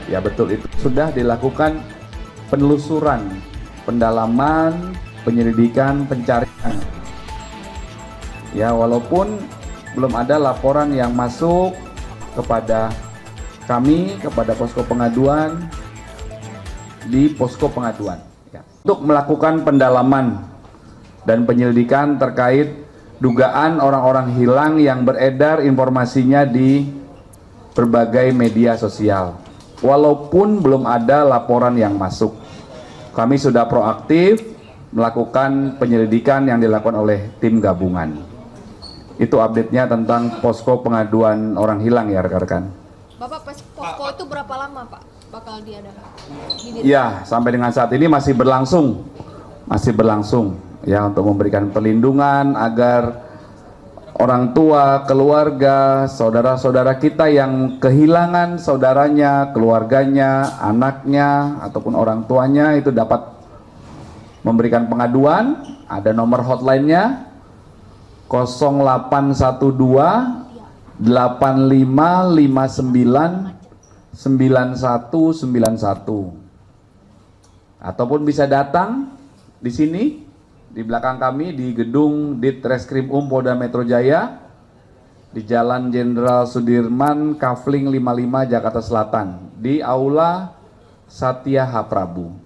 Ya betul, itu sudah dilakukan penelusuran, pendalaman, penyelidikan, pencarian. Ya walaupun belum ada laporan yang masuk kepada kami, kepada posko pengaduan di posko pengaduan. Ya. Untuk melakukan pendalaman dan penyelidikan terkait dugaan orang-orang hilang yang beredar informasinya di berbagai media sosial. Walaupun belum ada laporan yang masuk, kami sudah proaktif melakukan penyelidikan yang dilakukan oleh tim gabungan. Itu update-nya tentang posko pengaduan orang hilang ya rekan-rekan. Bapak, posko itu berapa lama Pak bakal diadakan? Ya, sampai dengan saat ini masih berlangsung ya, untuk memberikan perlindungan agar orang tua, keluarga, saudara-saudara kita yang kehilangan saudaranya, keluarganya, anaknya, ataupun orang tuanya itu dapat memberikan pengaduan. Ada nomor hotline-nya 0812 8559 9191, ataupun bisa datang di sini di belakang kami di gedung Ditreskrim Polda Metro Jaya di Jalan Jenderal Sudirman, Kafling 55, Jakarta Selatan, di Aula Satya H. Prabu.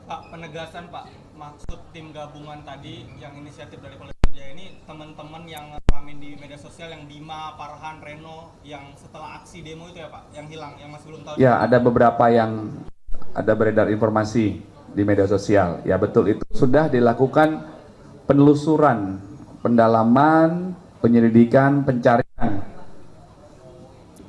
Pak, penegasan Pak, maksud tim gabungan tadi yang inisiatif dari Polda Metro Jaya ini teman-teman yang ramen di media sosial yang Bima, Farhan, Reno yang setelah aksi demo itu ya Pak, yang hilang, yang masih belum tahu. Ya, ada beberapa yang ada beredar informasi di media sosial. Ya betul, itu sudah dilakukan penelusuran, pendalaman, penyelidikan, pencarian.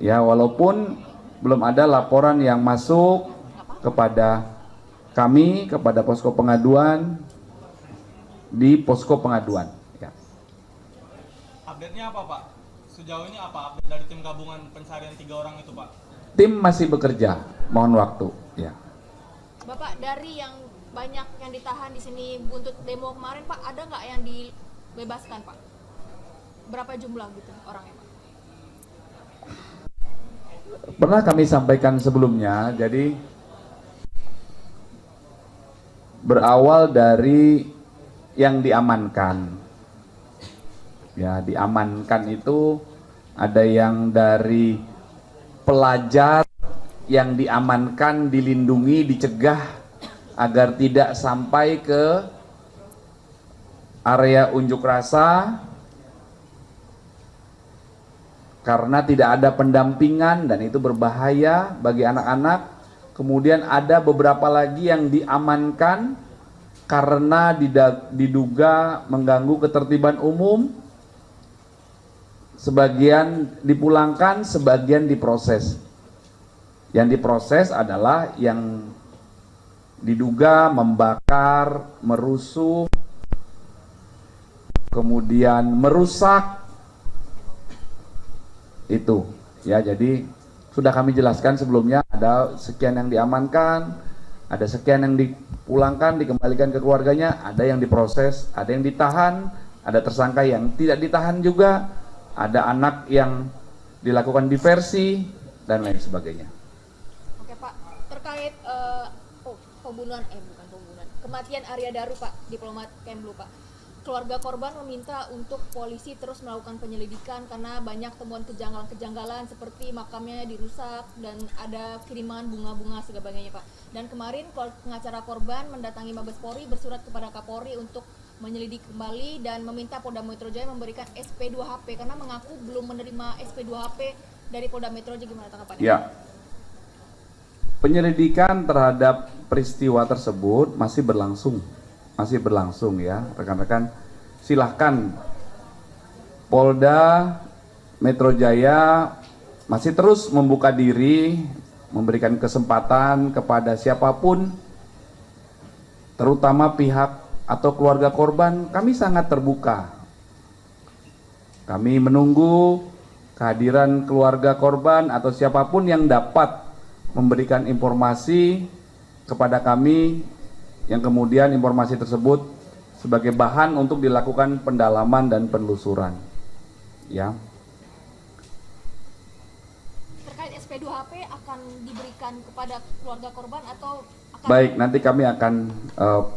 Ya walaupun belum ada laporan yang masuk kepada kami, kepada posko pengaduan di posko pengaduan. Ya. Update-nya apa Pak? Sejauh ini apa update dari tim gabungan pencarian 3 orang itu Pak? Tim masih bekerja, mohon waktu. Ya. Bapak, dari yang banyak yang ditahan di sini buntut demo kemarin Pak, ada nggak yang dibebaskan Pak? Berapa jumlah gitu orangnya Pak? Pernah kami sampaikan sebelumnya, jadi berawal dari yang diamankan. Ya, diamankan itu ada yang dari pelajar yang diamankan, dilindungi, dicegah agar tidak sampai ke area unjuk rasa karena tidak ada pendampingan dan itu berbahaya bagi anak-anak. Kemudian ada beberapa lagi yang diamankan karena diduga mengganggu ketertiban umum. Sebagian dipulangkan, sebagian diproses. Yang diproses adalah yang diduga membakar, merusuh, kemudian merusak. Itu ya, jadi sudah kami jelaskan sebelumnya, ada sekian yang diamankan, ada sekian yang dipulangkan, dikembalikan ke keluarganya, ada yang diproses, ada yang ditahan, ada tersangka yang tidak ditahan juga, ada anak yang dilakukan diversi dan lain sebagainya. Oke Pak, terkait kematian Arya Daru Pak, diplomat Kemlu Pak. Keluarga korban meminta untuk polisi terus melakukan penyelidikan karena banyak temuan kejanggalan seperti makamnya dirusak dan ada kiriman bunga-bunga sebagainya Pak. Dan kemarin pengacara korban mendatangi Mabes Polri bersurat kepada Kapolri untuk menyelidiki kembali dan meminta Polda Metro Jaya memberikan SP2HP karena mengaku belum menerima SP2HP dari Polda Metro Jaya. Gimana tanggapannya? Ya. Penyelidikan terhadap peristiwa tersebut masih berlangsung ya rekan-rekan. Silahkan Polda Metro Jaya masih terus membuka diri, memberikan kesempatan kepada siapapun, terutama pihak atau keluarga korban. Kami sangat terbuka. Kami menunggu kehadiran keluarga korban atau siapapun yang dapat memberikan informasi kepada kami, yang kemudian informasi tersebut sebagai bahan untuk dilakukan pendalaman dan penelusuran. Ya. Terkait SP2HP akan akan diberikan kepada keluarga korban atau akan... Baik, nanti kami akan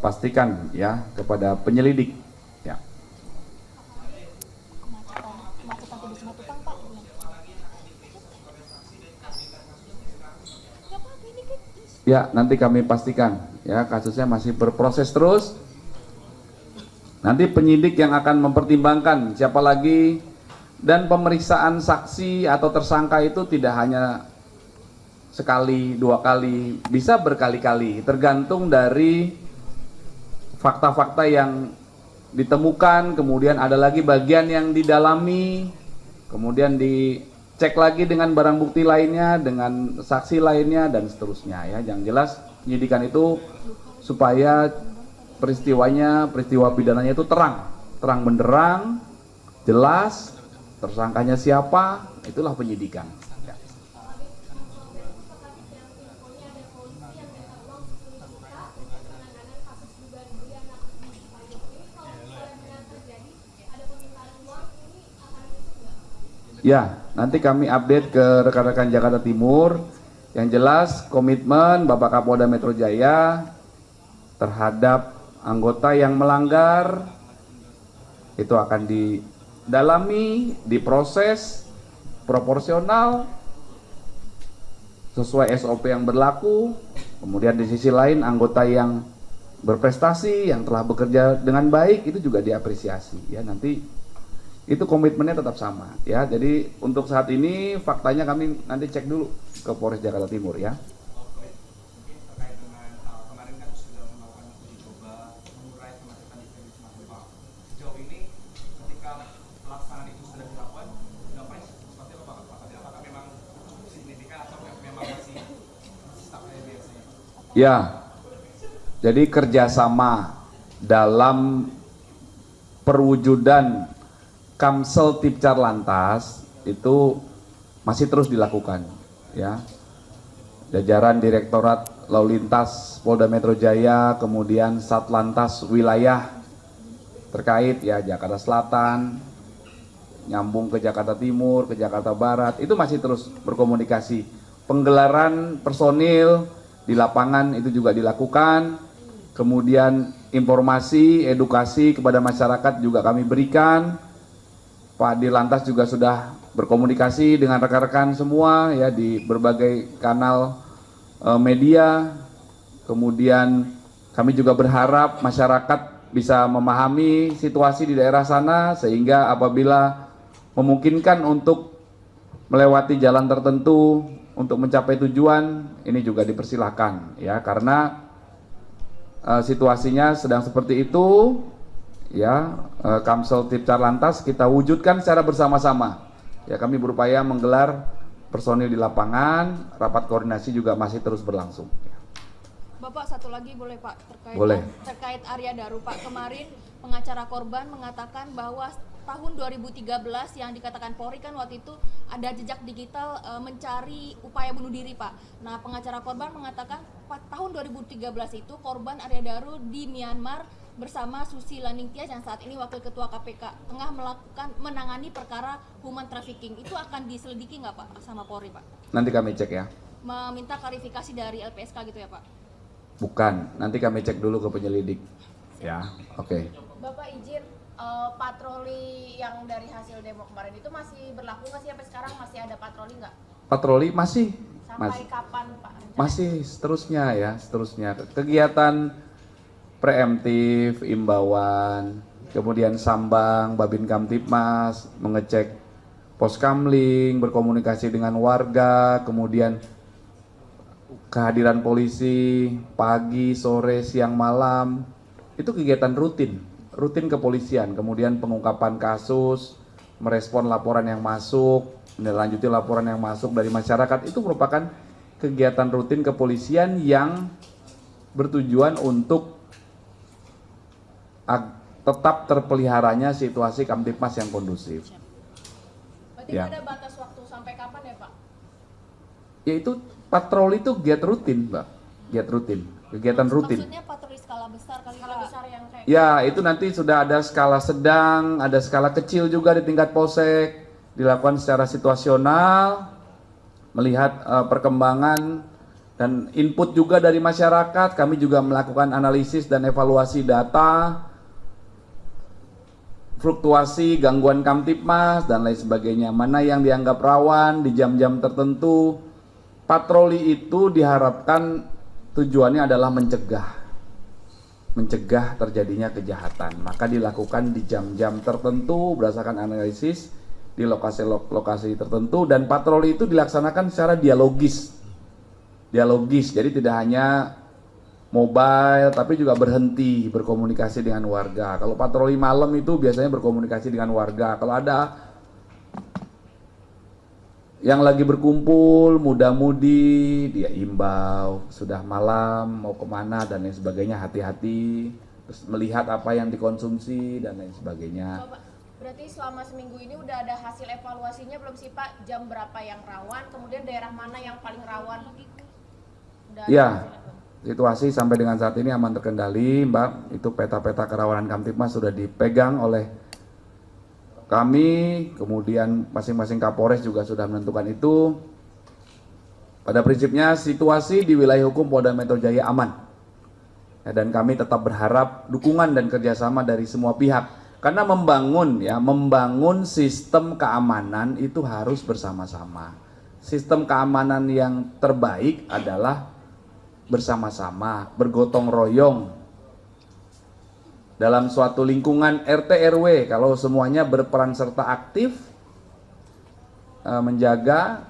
pastikan ya kepada penyelidik. Ya. Kemacetan di Simatupang, Pak. Ya, nanti kami pastikan ya, kasusnya masih berproses terus. Nanti penyidik yang akan mempertimbangkan siapa lagi, dan pemeriksaan saksi atau tersangka itu tidak hanya sekali, dua kali, bisa berkali-kali, tergantung dari fakta-fakta yang ditemukan, kemudian ada lagi bagian yang didalami, kemudian dicek lagi dengan barang bukti lainnya, dengan saksi lainnya, dan seterusnya ya. Yang jelas penyidikan itu supaya peristiwa pidananya itu terang benderang, jelas, tersangkanya siapa, itulah penyidikan. Ya. Ya, nanti kami update ke rekan-rekan Jakarta Timur. Yang jelas komitmen Bapak Kapolda Metro Jaya terhadap anggota yang melanggar itu akan didalami, diproses proporsional sesuai SOP yang berlaku. Kemudian di sisi lain anggota yang berprestasi, yang telah bekerja dengan baik itu juga diapresiasi ya. Nanti itu komitmennya tetap sama ya. Jadi untuk saat ini faktanya kami nanti cek dulu ke Polres Jakarta Timur ya. Ya, jadi kerjasama dalam perwujudan Kamsel Tipcar Lantas itu masih terus dilakukan, ya. Jajaran Direktorat Lalu Lintas Polda Metro Jaya, kemudian Satlantas Wilayah terkait ya Jakarta Selatan, nyambung ke Jakarta Timur, ke Jakarta Barat, itu masih terus berkomunikasi. Penggelaran personil di lapangan itu juga dilakukan, kemudian informasi, edukasi kepada masyarakat juga kami berikan. Pak Dirlantas juga sudah berkomunikasi dengan rekan-rekan semua ya di berbagai kanal media. Kemudian kami juga berharap masyarakat bisa memahami situasi di daerah sana sehingga apabila memungkinkan untuk melewati jalan tertentu untuk mencapai tujuan, ini juga dipersilahkan ya, karena situasinya sedang seperti itu ya. Kamsel Tipcar Lantas kita wujudkan secara bersama-sama ya. Kami berupaya menggelar personil di lapangan, rapat koordinasi juga masih terus berlangsung. Bapak, satu lagi boleh Pak, terkait Arya Daru Pak. Kemarin pengacara korban mengatakan bahwa tahun 2013 yang dikatakan Polri kan waktu itu ada jejak digital mencari upaya bunuh diri Pak. Nah, pengacara korban mengatakan tahun 2013 itu korban Arya Daru di Myanmar bersama Susi Laningtyas yang saat ini Wakil Ketua KPK tengah menangani perkara human trafficking. Itu akan diselidiki nggak Pak sama Polri Pak? Nanti kami cek ya. Meminta klarifikasi dari LPSK gitu ya Pak? Bukan, nanti kami cek dulu ke penyelidik. Ya, oke. Bapak izin, patroli yang dari hasil demo kemarin itu masih berlaku nggak sih sampai sekarang? Masih ada patroli nggak? Patroli masih. Sampai kapan Pak? Masih seterusnya ya, seterusnya. Kegiatan preemptif, imbauan, kemudian sambang, Babin Kamtipmas, mengecek pos kamling, berkomunikasi dengan warga, kemudian kehadiran polisi pagi, sore, siang, malam, itu kegiatan rutin kepolisian. Kemudian pengungkapan kasus, merespon laporan yang masuk, menindaklanjuti laporan yang masuk dari masyarakat, itu merupakan kegiatan rutin kepolisian yang bertujuan untuk tetap terpeliharanya situasi Kamtipmas yang kondusif. Berarti ya. Ada batas waktu sampai kapan ya Pak? Yaitu patroli itu kegiatan rutin, Mbak. Kegiatan rutin. Maksudnya patroli skala besar kali skala besar yang kayak ya, itu nanti sudah ada skala sedang, ada skala kecil juga di tingkat polsek, dilakukan secara situasional. melihat perkembangan dan input juga dari masyarakat. Kami juga melakukan analisis dan evaluasi data, fluktuasi, gangguan Kamtipmas, dan lain sebagainya. Mana yang dianggap rawan di jam-jam tertentu. Patroli itu diharapkan tujuannya adalah mencegah terjadinya kejahatan. Maka dilakukan di jam-jam tertentu berdasarkan analisis di lokasi-lokasi tertentu, dan patroli itu dilaksanakan secara dialogis. Jadi tidak hanya mobile, tapi juga berhenti berkomunikasi dengan warga. Kalau patroli malam itu biasanya berkomunikasi dengan warga. Kalau ada yang lagi berkumpul, muda-mudi, dia imbau, sudah malam mau kemana dan lain sebagainya, hati-hati, terus melihat apa yang dikonsumsi dan lain sebagainya. Berarti selama seminggu ini udah ada hasil evaluasinya belum sih Pak? Jam berapa yang rawan, kemudian daerah mana yang paling rawan? Ya, situasi sampai dengan saat ini aman terkendali, Mbak. Itu peta-peta kerawanan Kamtipmas sudah dipegang oleh kami, kemudian masing-masing Kapolres juga sudah menentukan itu. Pada prinsipnya situasi di wilayah hukum Polda Metro Jaya aman. Ya, dan kami tetap berharap dukungan dan kerjasama dari semua pihak. Karena membangun sistem keamanan itu harus bersama-sama. Sistem keamanan yang terbaik adalah bersama-sama, bergotong royong. Dalam suatu lingkungan RT RW, kalau semuanya berperan serta aktif menjaga,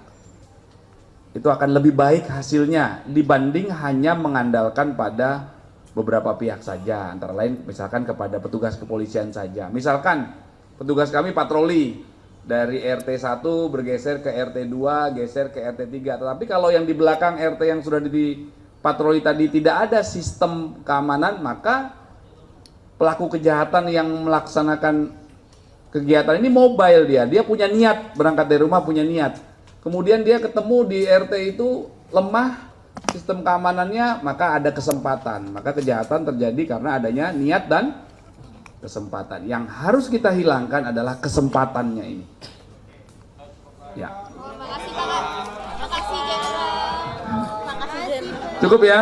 itu akan lebih baik hasilnya dibanding hanya mengandalkan pada beberapa pihak saja, antara lain misalkan kepada petugas kepolisian saja. Misalkan petugas kami patroli dari RT 1 bergeser ke RT 2, geser ke RT 3. Tetapi kalau yang di belakang RT yang sudah dipatroli tadi tidak ada sistem keamanan, maka pelaku kejahatan yang melaksanakan kegiatan ini mobile, dia punya niat, berangkat dari rumah punya niat. Kemudian dia ketemu di RT itu lemah sistem keamanannya, maka ada kesempatan. Maka kejahatan terjadi karena adanya niat dan kesempatan. Yang harus kita hilangkan adalah kesempatannya ini. Ya. Makasih Pak. Makasih Jenderal. Makasih Jenderal. Cukup ya.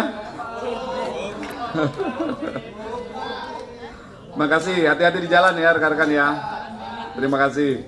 Makasih, hati-hati di jalan ya rekan-rekan ya. Terima kasih.